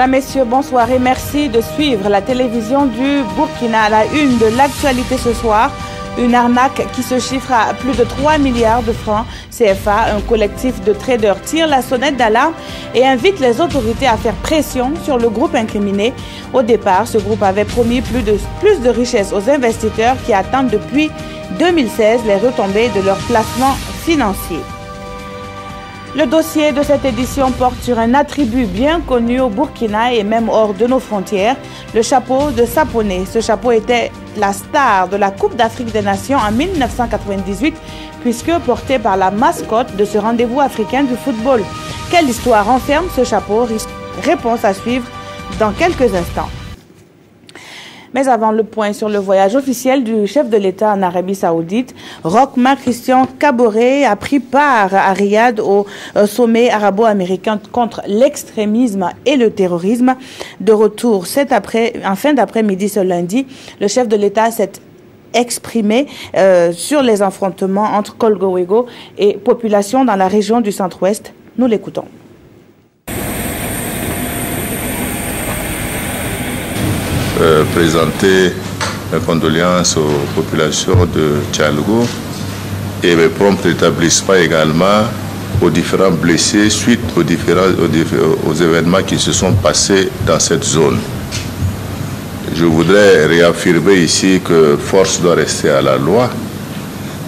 Mesdames, Messieurs, bonsoir et merci de suivre la télévision du Burkina à la une de l'actualité ce soir. Une arnaque qui se chiffre à plus de 3 milliards de francs CFA. Un collectif de traders tire la sonnette d'alarme et invite les autorités à faire pression sur le groupe incriminé. Au départ, ce groupe avait promis plus de richesses aux investisseurs qui attendent depuis 2016 les retombées de leurs placements financiers. Le dossier de cette édition porte sur un attribut bien connu au Burkina et même hors de nos frontières, le chapeau de Saponé. Ce chapeau était la star de la Coupe d'Afrique des Nations en 1998, puisque porté par la mascotte de ce rendez-vous africain du football. Quelle histoire renferme ce chapeau? Réponse à suivre dans quelques instants. Mais avant le point sur le voyage officiel du chef de l'État en Arabie Saoudite, Roch Marc Christian Kaboré a pris part à Riyad au sommet arabo-américain contre l'extrémisme et le terrorisme. De retour en fin d'après-midi ce lundi, le chef de l'État s'est exprimé sur les affrontements entre Kolgowego et populations dans la région du centre-ouest. Nous l'écoutons. Présenter mes condoléances aux populations de Thialogo et mes prompts rétablissement également aux différents blessés suite aux événements qui se sont passés dans cette zone. Je voudrais réaffirmer ici que force doit rester à la loi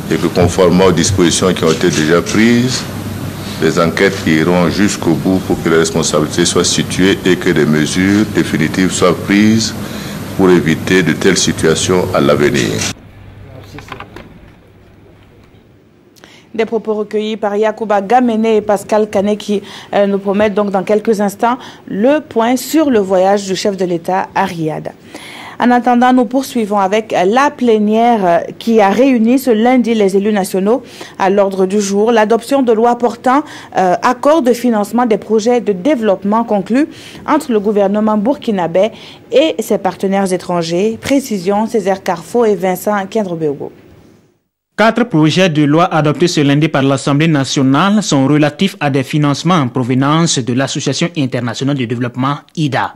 et que conformément aux dispositions qui ont été déjà prises, les enquêtes iront jusqu'au bout pour que les responsabilités soient situées et que des mesures définitives soient prises pour éviter de telles situations à l'avenir. Des propos recueillis par Yacouba Gamene et Pascal Kané qui nous promettent donc dans quelques instants le point sur le voyage du chef de l'État à Riyad. En attendant, nous poursuivons avec la plénière qui a réuni ce lundi les élus nationaux à l'ordre du jour. L'adoption de loi portant accord de financement des projets de développement conclus entre le gouvernement burkinabé et ses partenaires étrangers. Précision, Césaire Carfo et Vincent Kendrobego. 4 projets de loi adoptés ce lundi par l'Assemblée nationale sont relatifs à des financements en provenance de l'Association internationale de développement IDA.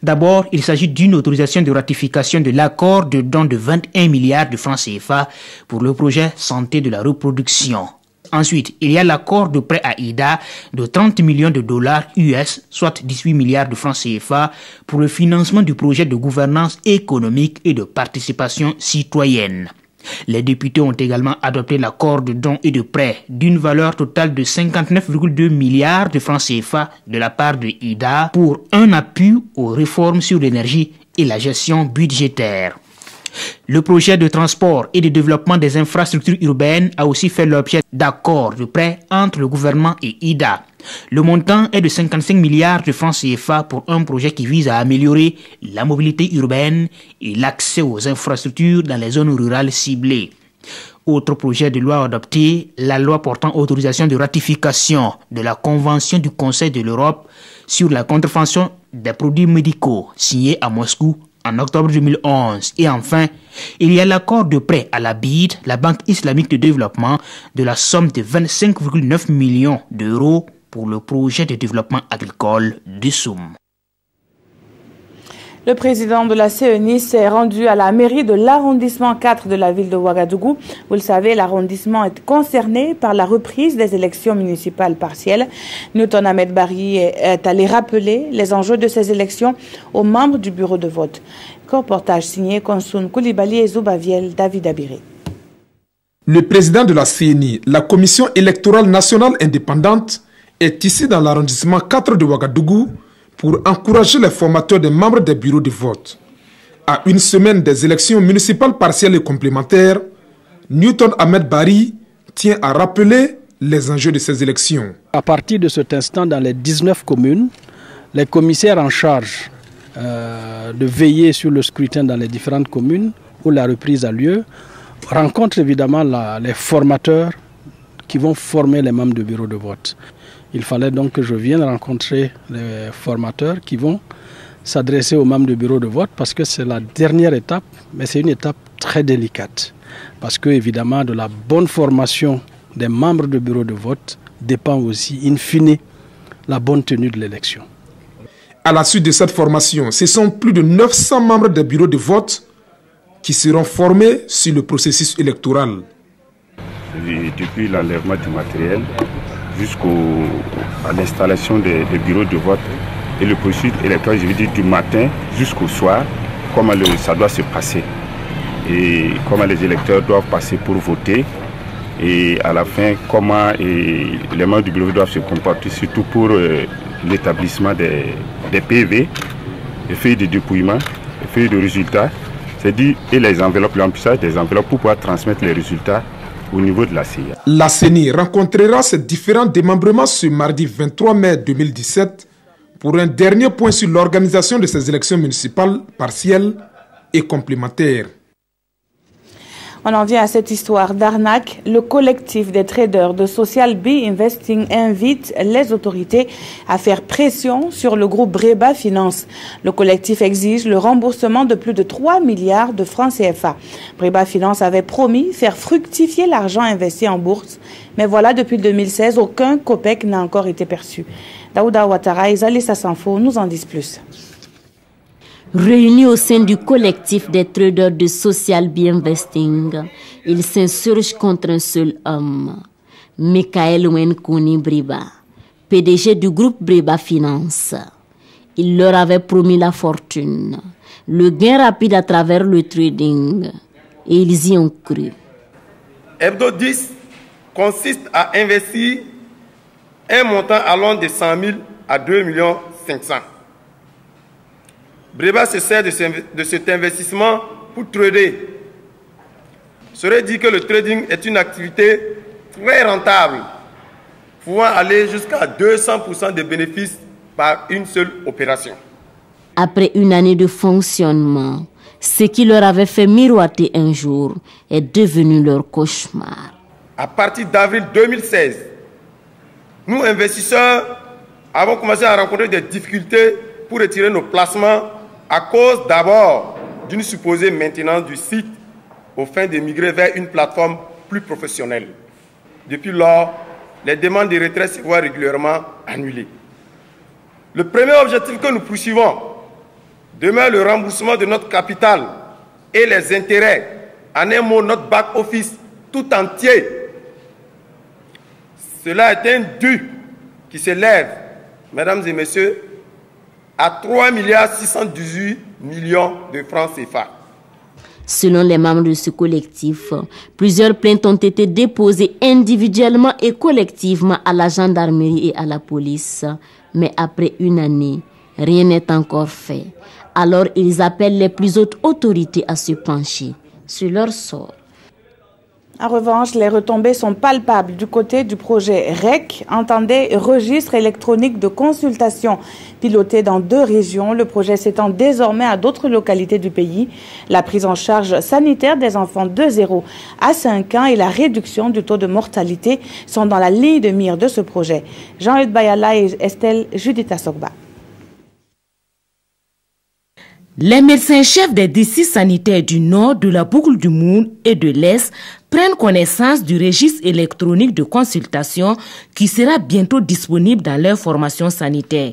D'abord, il s'agit d'une autorisation de ratification de l'accord de don de 21 milliards de francs CFA pour le projet santé de la reproduction. Ensuite, il y a l'accord de prêt à IDA de 30 millions de dollars US, soit 18 milliards de francs CFA, pour le financement du projet de gouvernance économique et de participation citoyenne. Les députés ont également adopté l'accord de don et de prêt d'une valeur totale de 59,2 milliards de francs CFA de la part de IDA pour un appui aux réformes sur l'énergie et la gestion budgétaire. Le projet de transport et de développement des infrastructures urbaines a aussi fait l'objet d'accords de prêt entre le gouvernement et IDA. Le montant est de 55 milliards de francs CFA pour un projet qui vise à améliorer la mobilité urbaine et l'accès aux infrastructures dans les zones rurales ciblées. Autre projet de loi adopté, la loi portant autorisation de ratification de la Convention du Conseil de l'Europe sur la contrefaçon des produits médicaux, signée à Moscou en octobre 2011. Et enfin, il y a l'accord de prêt à la BID, la Banque islamique de développement, de la somme de 25,9 millions d'euros pour le projet de développement agricole du Soum. Le président de la CENI s'est rendu à la mairie de l'arrondissement 4 de la ville de Ouagadougou. Vous le savez, l'arrondissement est concerné par la reprise des élections municipales partielles. Newton Ahmed Barry est allé rappeler les enjeux de ces élections aux membres du bureau de vote. Reportage signé Konsoun Koulibaly et Zoubaviel David Abiré. Le président de la CENI, la Commission électorale nationale indépendante, est ici dans l'arrondissement 4 de Ouagadougou pour encourager les formateurs des membres des bureaux de vote. À une semaine des élections municipales partielles et complémentaires, Newton Ahmed Barry tient à rappeler les enjeux de ces élections. À partir de cet instant, dans les 19 communes, les commissaires en charge de veiller sur le scrutin dans les différentes communes où la reprise a lieu rencontrent évidemment les formateurs qui vont former les membres du bureau de vote. Il fallait donc que je vienne rencontrer les formateurs qui vont s'adresser aux membres du bureau de vote parce que c'est la dernière étape, mais c'est une étape très délicate. Parce que évidemment de la bonne formation des membres du bureau de vote dépend aussi in fine la bonne tenue de l'élection. À la suite de cette formation, ce sont plus de 900 membres des bureaux de vote qui seront formés sur le processus électoral. Depuis l'enlèvement du matériel jusqu'à l'installation des bureaux de vote et le processus électoral, je veux dire du matin jusqu'au soir, comment ça doit se passer et comment les électeurs doivent passer pour voter et à la fin comment les membres du bureau doivent se comporter, surtout pour l'établissement des PV, les feuilles de dépouillement, les feuilles de résultats, c'est-à-dire et les enveloppes, l'emplissage des enveloppes pour pouvoir transmettre les résultats au niveau de la CIA. La CENI rencontrera ses différents démembrements ce mardi 23 mai 2017 pour un dernier point sur l'organisation de ces élections municipales partielles et complémentaires. On en vient à cette histoire d'arnaque. Le collectif des traders de Social Bee Investing invite les autorités à faire pression sur le groupe Breba Finance. Le collectif exige le remboursement de plus de 3 milliards de francs CFA. Breba Finance avait promis faire fructifier l'argent investi en bourse. Mais voilà, depuis 2016, aucun copec n'a encore été perçu. Daouda Ouattara et Zalissa Sanfo nous en disent plus. Réunis au sein du collectif des traders de Social Bee Investing, ils s'insurgent contre un seul homme, Michael Wenkouni Breba, PDG du groupe Breba Finance. Il leur avait promis la fortune, le gain rapide à travers le trading, et ils y ont cru. Hebdo 10 consiste à investir un montant allant de 100 000 à 2 500 000. Breba se sert de cet investissement pour trader. Serait dit que le trading est une activité très rentable, pouvant aller jusqu'à 200% de bénéfices par une seule opération. Après une année de fonctionnement, ce qui leur avait fait miroiter un jour est devenu leur cauchemar. À partir d'avril 2016, nous, investisseurs, avons commencé à rencontrer des difficultés pour retirer nos placements à cause d'abord d'une supposée maintenance du site au fin de migrer vers une plateforme plus professionnelle. Depuis lors, les demandes de retrait se voient régulièrement annulées. Le premier objectif que nous poursuivons demeure le remboursement de notre capital et les intérêts, en un mot notre back-office tout entier. Cela est un dû qui s'élève, mesdames et messieurs, à 3 618 millions de francs CFA. Selon les membres de ce collectif, plusieurs plaintes ont été déposées individuellement et collectivement à la gendarmerie et à la police. Mais après une année, rien n'est encore fait. Alors ils appellent les plus hautes autorités à se pencher sur leur sort. En revanche, les retombées sont palpables du côté du projet REC, entendez registre électronique de consultation. Piloté dans 2 régions, le projet s'étend désormais à d'autres localités du pays. La prise en charge sanitaire des enfants de 0 à 5 ans et la réduction du taux de mortalité sont dans la ligne de mire de ce projet. Jean-Hugues Bayala et Estelle Judith Sogba. Les médecins-chefs des districts sanitaires du nord, de la boucle du Moun et de l'Est prennent connaissance du registre électronique de consultation qui sera bientôt disponible dans leur formation sanitaire.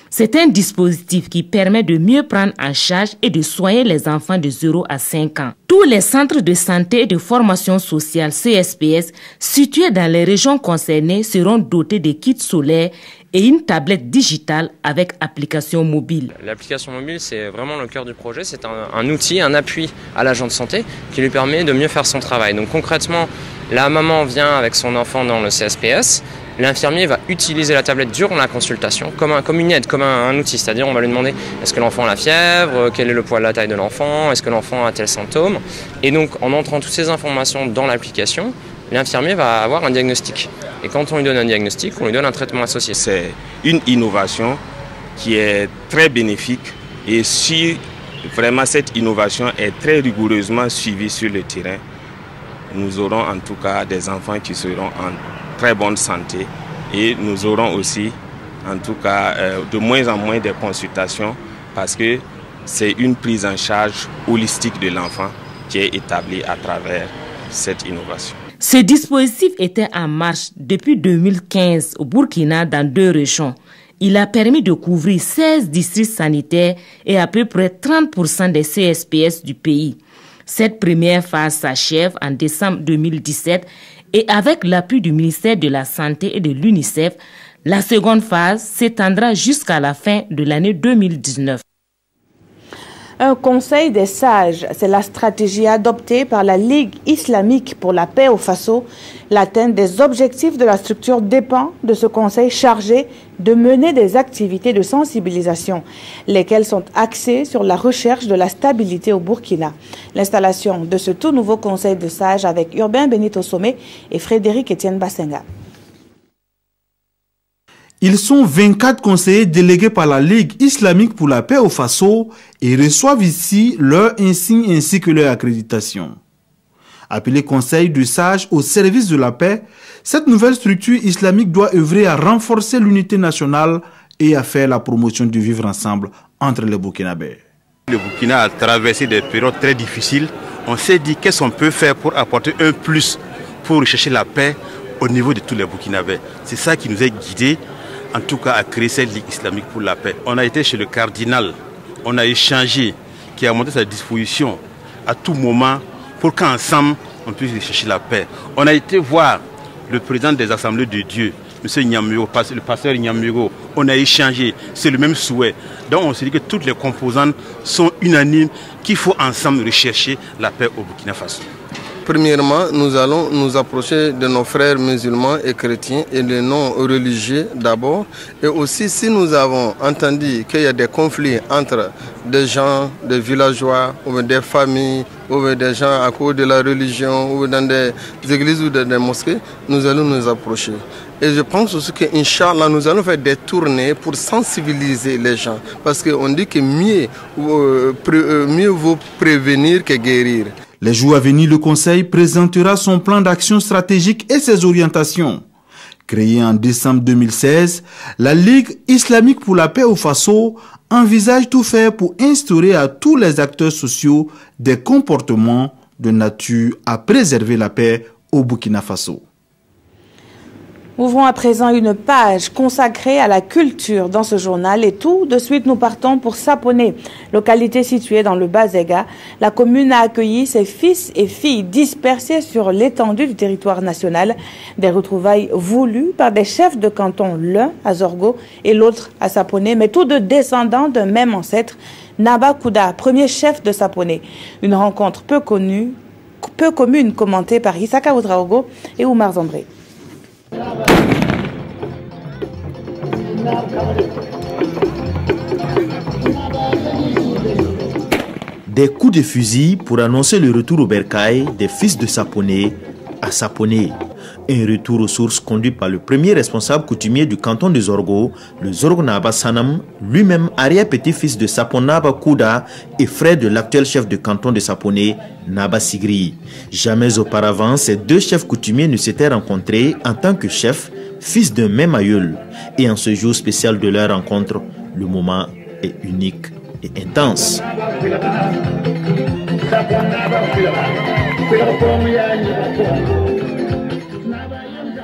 C'est un dispositif qui permet de mieux prendre en charge et de soigner les enfants de 0 à 5 ans. Tous les centres de santé et de formation sociale CSPS situés dans les régions concernées seront dotés de kits solaires et une tablette digitale avec application mobile. L'application mobile, c'est vraiment le cœur du projet. C'est un outil, un appui à l'agent de santé qui lui permet de mieux faire son travail. Donc concrètement, la maman vient avec son enfant dans le CSPS. L'infirmier va utiliser la tablette durant la consultation comme une aide, comme un outil. C'est-à-dire on va lui demander est-ce que l'enfant a la fièvre, quel est le poids de la taille de l'enfant, est-ce que l'enfant a tel symptôme. Et donc en entrant toutes ces informations dans l'application, l'infirmier va avoir un diagnostic. Et quand on lui donne un diagnostic, on lui donne un traitement associé. C'est une innovation qui est très bénéfique et si vraiment cette innovation est très rigoureusement suivie sur le terrain, nous aurons en tout cas des enfants qui seront en très bonne santé et nous aurons aussi en tout cas de moins en moins de consultations parce que c'est une prise en charge holistique de l'enfant qui est établie à travers cette innovation. Ce dispositif était en marche depuis 2015 au Burkina dans 2 régions Il a permis de couvrir 16 districts sanitaires et à peu près 30% des CSPS du pays. Cette première phase s'achève en décembre 2017 et avec l'appui du ministère de la Santé et de l'UNICEF, la seconde phase s'étendra jusqu'à la fin de l'année 2019. Un conseil des sages, c'est la stratégie adoptée par la Ligue islamique pour la paix au Faso. L'atteinte des objectifs de la structure dépend de ce conseil chargé de mener des activités de sensibilisation, lesquelles sont axées sur la recherche de la stabilité au Burkina. L'installation de ce tout nouveau conseil de sages avec Urbain Benito Somé et Frédéric Etienne Bassenga. Ils sont 24 conseillers délégués par la Ligue islamique pour la paix au Faso et reçoivent ici leur insigne ainsi que leur accréditation. Appelé Conseil de sages au service de la paix, cette nouvelle structure islamique doit œuvrer à renforcer l'unité nationale et à faire la promotion du vivre ensemble entre les Burkinabés. Le Burkina a traversé des périodes très difficiles. On s'est dit qu'est-ce qu'on peut faire pour apporter un plus pour rechercher la paix au niveau de tous les Burkinabés. C'est ça qui nous a guidés, en tout cas à créer cette Ligue islamique pour la paix. On a été chez le cardinal, on a échangé, qui a montré sa disposition à tout moment pour qu'ensemble on puisse rechercher la paix. On a été voir le président des Assemblées de Dieu, M. Nyamuro, le pasteur Nyamuro. On a échangé, c'est le même souhait. Donc on se dit que toutes les composantes sont unanimes, qu'il faut ensemble rechercher la paix au Burkina Faso. Premièrement, nous allons nous approcher de nos frères musulmans et chrétiens et les non-religieux d'abord. Et aussi, si nous avons entendu qu'il y a des conflits entre des gens, des villageois, ou des familles, ou des gens à cause de la religion, ou dans des églises ou dans des mosquées, nous allons nous approcher. Et je pense aussi qu'Inch'Allah, nous allons faire des tournées pour sensibiliser les gens. Parce qu'on dit que mieux vaut prévenir que guérir. Les jours à venir, le Conseil présentera son plan d'action stratégique et ses orientations. Créée en décembre 2016, la Ligue islamique pour la paix au Faso envisage tout faire pour instaurer à tous les acteurs sociaux des comportements de nature à préserver la paix au Burkina Faso. Ouvrons à présent une page consacrée à la culture dans ce journal et tout de suite nous partons pour Saponé, localité située dans le Bas-Zéga. La commune a accueilli ses fils et filles dispersés sur l'étendue du territoire national. Des retrouvailles voulues par des chefs de canton, l'un à Zorgo et l'autre à Saponé, mais tous deux descendants d'un même ancêtre, Naba Kouda, premier chef de Saponé. Une rencontre peu commune commentée par Isaka Oudraogo et Oumar Zambré. Des coups de fusil pour annoncer le retour au bercail des fils de Saponé à Saponé. Un retour aux sources conduit par le premier responsable coutumier du canton de Zorgo, le Zorgo Naba Sanam, lui-même arrière-petit-fils de Sapon Naba Kouda et frère de l'actuel chef de canton de Saponé, Naba Sigri. Jamais auparavant, ces deux chefs coutumiers ne s'étaient rencontrés en tant que chefs, fils d'un même aïeul. Et en ce jour spécial de leur rencontre, le moment est unique et intense.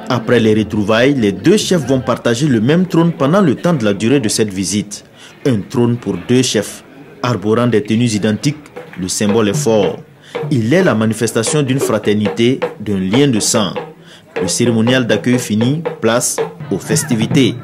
Après les retrouvailles, les deux chefs vont partager le même trône pendant le temps de la durée de cette visite. Un trône pour deux chefs, arborant des tenues identiques, le symbole est fort. Il est la manifestation d'une fraternité, d'un lien de sang. Le cérémonial d'accueil fini, place aux festivités.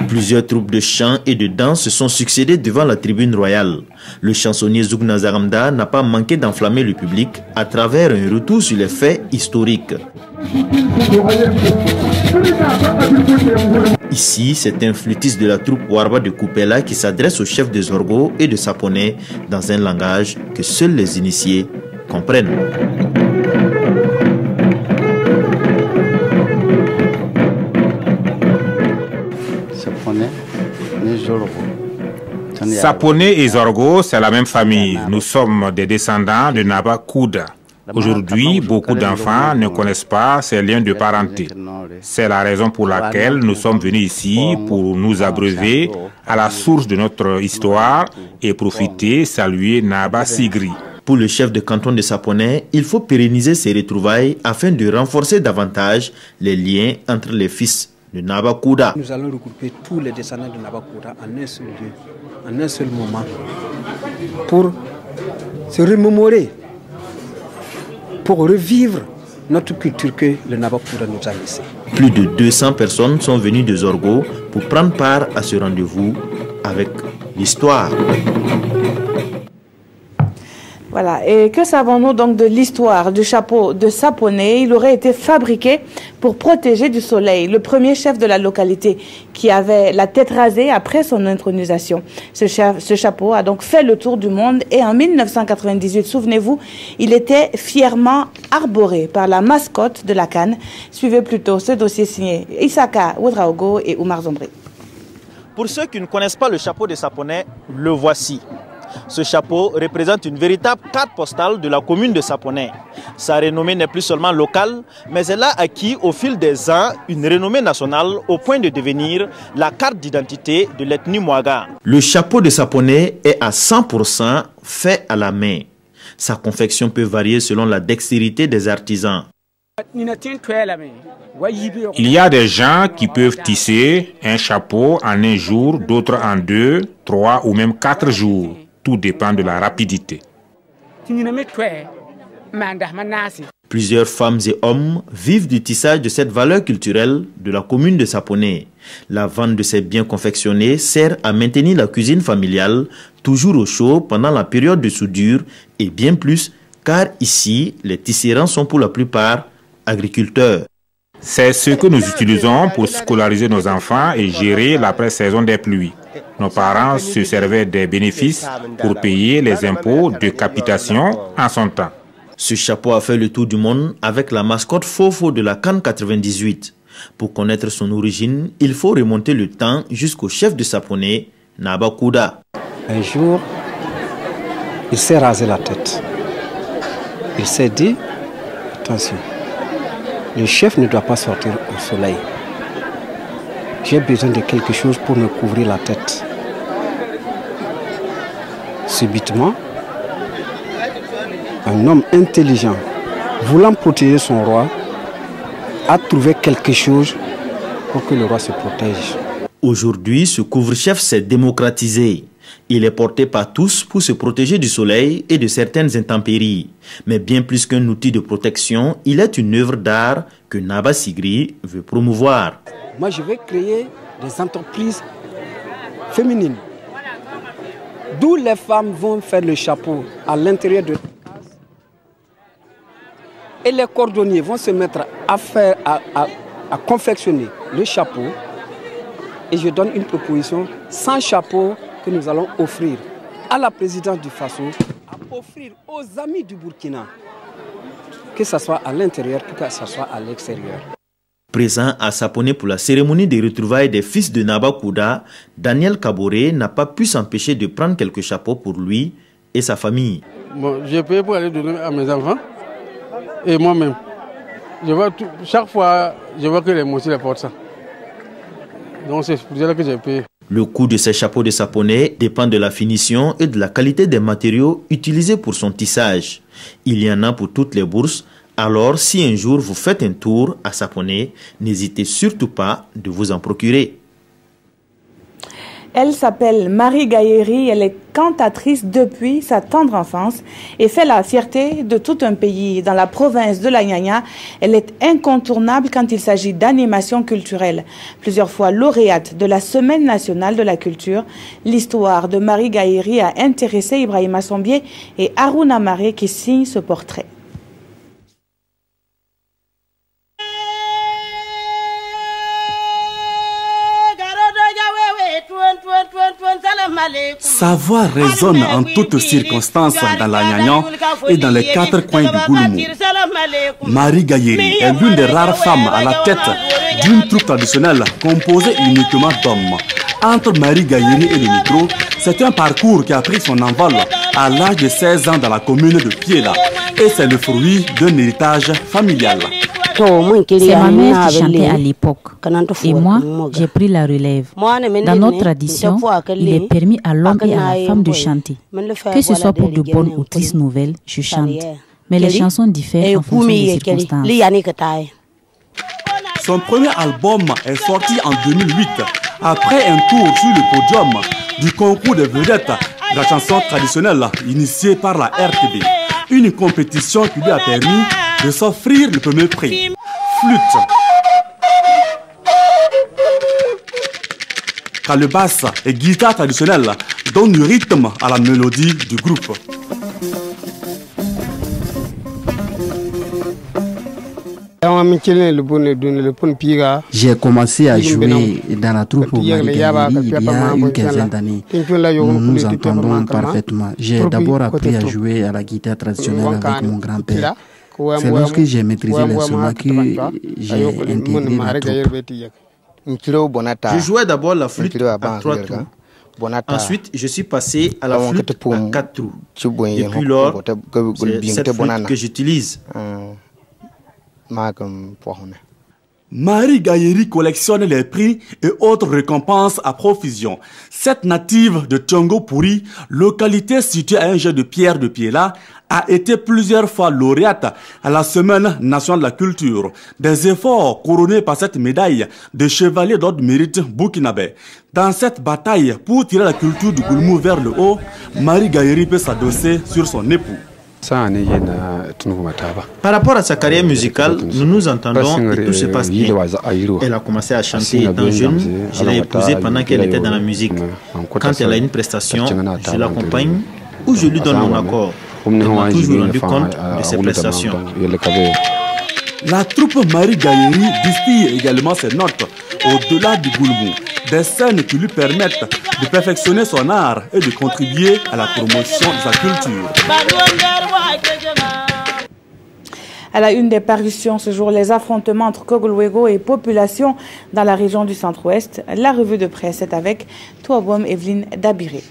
Plusieurs troupes de chants et de danse se sont succédées devant la tribune royale. Le chansonnier Zouk Nazaramda n'a pas manqué d'enflammer le public à travers un retour sur les faits historiques. Ici, c'est un flûtiste de la troupe Warba de Koupela qui s'adresse au chef de Zorgo et de Saponé dans un langage que seuls les initiés comprennent. Saponé et Zorgo, c'est la même famille. Nous sommes des descendants de Naba Kouda. Aujourd'hui, beaucoup d'enfants ne connaissent pas ces liens de parenté. C'est la raison pour laquelle nous sommes venus ici pour nous abreuver à la source de notre histoire et profiter, saluer Naba Sigri. Pour le chef de canton de Saponay, il faut pérenniser ces retrouvailles afin de renforcer davantage les liens entre les fils de Naba Kouda. Nous allons regrouper tous les descendants de Naba Kouda en un seul lieu, en un seul moment, pour se remémorer, pour revivre notre culture que le Naba Kouda nous a laissée. Plus de 200 personnes sont venues de Zorgo pour prendre part à ce rendez-vous avec l'histoire. Voilà, et que savons-nous donc de l'histoire du chapeau de Saponay? Il aurait été fabriqué pour protéger du soleil. Le premier chef de la localité qui avait la tête rasée après son intronisation. Ce chapeau a donc fait le tour du monde et en 1998, souvenez-vous, il était fièrement arboré par la mascotte de la CAN. Suivez plutôt ce dossier signé Isaka Ouedraogo et Oumar Zombré. Pour ceux qui ne connaissent pas le chapeau de Saponay, le voici. Ce chapeau représente une véritable carte postale de la commune de Saponay. Sa renommée n'est plus seulement locale, mais elle a acquis au fil des ans une renommée nationale au point de devenir la carte d'identité de l'ethnie Mouaga. Le chapeau de Saponay est à 100% fait à la main. Sa confection peut varier selon la dextérité des artisans. Il y a des gens qui peuvent tisser un chapeau en un jour, d'autres en 2, 3 ou même 4 jours. Tout dépend de la rapidité. Plusieurs femmes et hommes vivent du tissage de cette valeur culturelle de la commune de Saponay. La vente de ces biens confectionnés sert à maintenir la cuisine familiale toujours au chaud pendant la période de soudure et bien plus, car ici, les tisserands sont pour la plupart agriculteurs. C'est ce que nous utilisons pour scolariser nos enfants et gérer l'après-saison des pluies. Nos parents se servaient des bénéfices pour payer les impôts de capitation en son temps. Ce chapeau a fait le tour du monde avec la mascotte Fofo de la CAN 98. Pour connaître son origine, il faut remonter le temps jusqu'au chef de Saponay, Naba Kouda. Un jour, il s'est rasé la tête. Il s'est dit, attention, le chef ne doit pas sortir au soleil. J'ai besoin de quelque chose pour me couvrir la tête. Subitement, un homme intelligent, voulant protéger son roi, a trouvé quelque chose pour que le roi se protège. Aujourd'hui, ce couvre-chef s'est démocratisé. Il est porté par tous pour se protéger du soleil et de certaines intempéries. Mais bien plus qu'un outil de protection, il est une œuvre d'art que Naba Sigri veut promouvoir. Moi, je vais créer des entreprises féminines, d'où les femmes vont faire le chapeau à l'intérieur de la case. Et les cordonniers vont se mettre à confectionner le chapeau. Et je donne une proposition sans chapeau que nous allons offrir à la présidente du Faso, à offrir aux amis du Burkina, que ce soit à l'intérieur, que ce soit à l'extérieur. Présent à Saponay pour la cérémonie des retrouvailles des fils de Naba Kouda, Daniel Kaboré n'a pas pu s'empêcher de prendre quelques chapeaux pour lui et sa famille. Bon, j'ai payé pour aller donner à mes enfants et moi-même. Chaque fois, je vois que les messieurs portent ça. Donc c'est pour ça que j'ai payé. Le coût de ces chapeaux de Saponay dépend de la finition et de la qualité des matériaux utilisés pour son tissage. Il y en a pour toutes les bourses. Alors, si un jour vous faites un tour à Saponay, n'hésitez surtout pas de vous en procurer. Elle s'appelle Marie Gailléry, elle est cantatrice depuis sa tendre enfance et fait la fierté de tout un pays. Dans la province de la Nyanya, elle est incontournable quand il s'agit d'animation culturelle. Plusieurs fois lauréate de la Semaine nationale de la culture, l'histoire de Marie Gailléry a intéressé Ibrahima Sombier et Harouna Maré qui signent ce portrait. Sa voix résonne en toutes circonstances dans la Nyanya et dans les 4 coins du Gouloumou. Marie Gailléry est l'une des rares femmes à la tête d'une troupe traditionnelle composée uniquement d'hommes. Entre Marie Gailléry et le micro, c'est un parcours qui a pris son envol à l'âge de 16 ans dans la commune de Piela. et c'est le fruit d'un héritage familial. C'est ma mère qui chantait à l'époque et moi, j'ai pris la relève. Dans notre tradition, il est permis à l'homme et à la femme de chanter. Que ce soit pour de bonnes ou tristes nouvelles, je chante. Mais les chansons diffèrent en fonction des circonstances. Son premier album est sorti en 2008, après un tour sur le podium du concours des vedettes de la chanson traditionnelle initié par la RTB. Une compétition qui lui a permis de s'offrir le premier prix. Flûte, calebasse et guitare traditionnelle donnent du rythme à la mélodie du groupe. J'ai commencé à jouer dans la troupe Marie Gayeri il y a une quinzaine d'années. Nous nous entendons parfaitement. J'ai d'abord appris à jouer à la guitare traditionnelle avec mon grand-père. C'est lorsque j'ai maîtrisé l'instrument que j'ai intégré la troupe. Je jouais d'abord la flûte à 3 trous. Ensuite, je suis passé à la flûte à 4 trous. Depuis lors, c'est cette flûte que j'utilise. Marie Gayeri collectionne les prix et autres récompenses à profusion. Cette native de Tiongopuri, localité située à un jet de pierre de Piela, a été plusieurs fois lauréate à la Semaine nationale de la culture. Des efforts couronnés par cette médaille de chevalier d'ordre mérite burkinabé. Dans cette bataille pour tirer la culture du Goulmou vers le haut, Marie Gayeri peut s'adosser sur son époux. Par rapport à sa carrière musicale, nous nous entendons et tout se passe bien. Elle a commencé à chanter étant jeune. Je l'ai épousée pendant qu'elle était dans la musique. Quand elle a une prestation, je l'accompagne ou je lui donne mon accord. Elle m'a toujours rendu compte de ses prestations. La troupe Marie Gayeri distille également ses notes au-delà du Goulmou. Des scènes qui lui permettent de perfectionner son art et de contribuer à la promotion de sa culture. À la une des parutions ce jour, les affrontements entre Kogolwego et population dans la région du centre-ouest. La revue de presse est avec Touabom Evelyne Dabiré.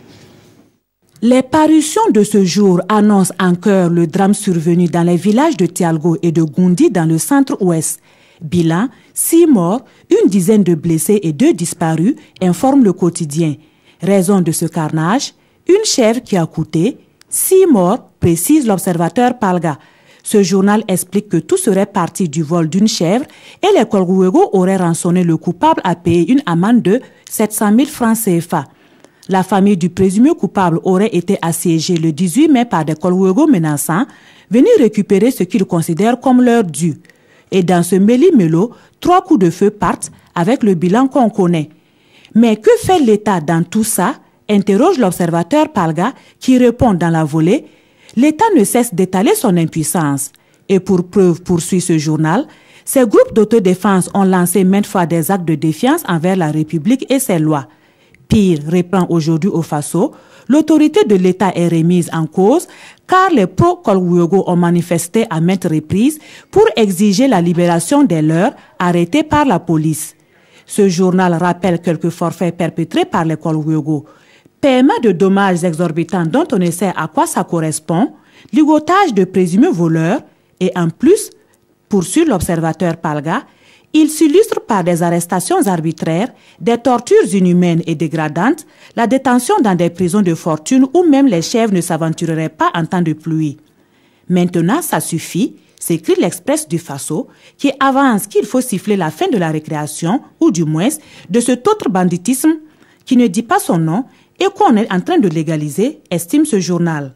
Les parutions de ce jour annoncent en chœur le drame survenu dans les villages de Tialgo et de Goundi dans le centre-ouest. Bilan, 6 morts, une dizaine de blessés et 2 disparus, informe le quotidien. Raison de ce carnage, une chèvre qui a coûté 6 morts, précise l'observateur Palga. Ce journal explique que tout serait parti du vol d'une chèvre et les Kolgouego auraient rançonné le coupable à payer une amende de 700 000 francs CFA. La famille du présumé coupable aurait été assiégée le 18 mai par des Kolgouego menaçants, venus récupérer ce qu'ils considèrent comme leur dû. Et dans ce méli-mélo, 3 coups de feu partent avec le bilan qu'on connaît. Mais que fait l'État dans tout ça? Interroge l'observateur Palga qui répond dans la volée. L'État ne cesse d'étaler son impuissance. Et pour preuve, poursuit ce journal, ces groupes d'autodéfense ont lancé maintes fois des actes de défiance envers la République et ses lois. Pire, reprend aujourd'hui au Faso, l'autorité de l'État est remise en cause car les pro-Kolgouego ont manifesté à maintes reprises pour exiger la libération des leurs arrêtés par la police. Ce journal rappelle quelques forfaits perpétrés par les Kolgouego. Paiement de dommages exorbitants dont on ne sait à quoi ça correspond, ligotage de présumés voleurs et en plus, poursuit l'observateur Palga, il s'illustre par des arrestations arbitraires, des tortures inhumaines et dégradantes, la détention dans des prisons de fortune où même les chèvres ne s'aventureraient pas en temps de pluie. Maintenant, ça suffit, s'écrit l'Express du Faso, qui avance qu'il faut siffler la fin de la récréation, ou du moins de cet autre banditisme qui ne dit pas son nom et qu'on est en train de légaliser, estime ce journal.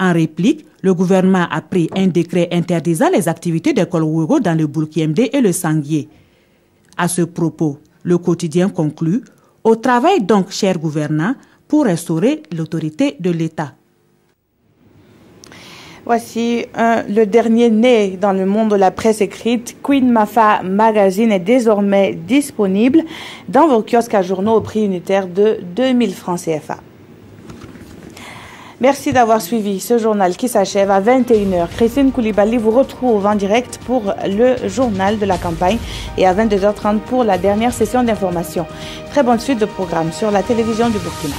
En réplique, le gouvernement a pris un décret interdisant les activités des Kolgouego dans le Bourkiemde et le Sanguier. À ce propos, le quotidien conclut « Au travail donc, chers gouvernants, pour restaurer l'autorité de l'État ». Voici le dernier né dans le monde de la presse écrite. Queen Mafa Magazine est désormais disponible dans vos kiosques à journaux au prix unitaire de 2000 francs CFA. Merci d'avoir suivi ce journal qui s'achève à 21h. Christine Koulibaly vous retrouve en direct pour le journal de la campagne et à 22h30 pour la dernière session d'information. Très bonne suite de programme sur la télévision du Burkina.